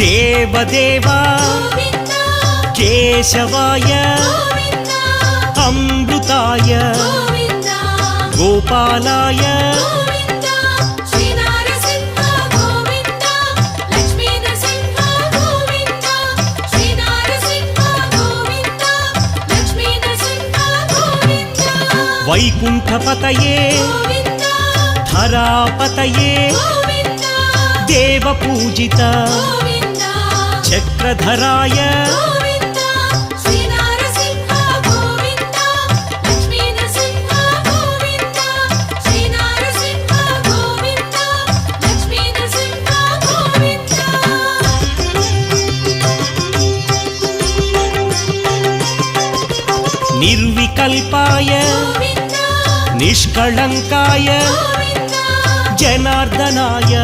దేవదేవా కేశవాయ అమృతాయ గోపాలాయ వైకుంఠపతయే ధరాపతయే దేవపూజిత చక్రధరాయ నిర్వికల్పాయ నిష్కళంకాయ జనార్దనాయ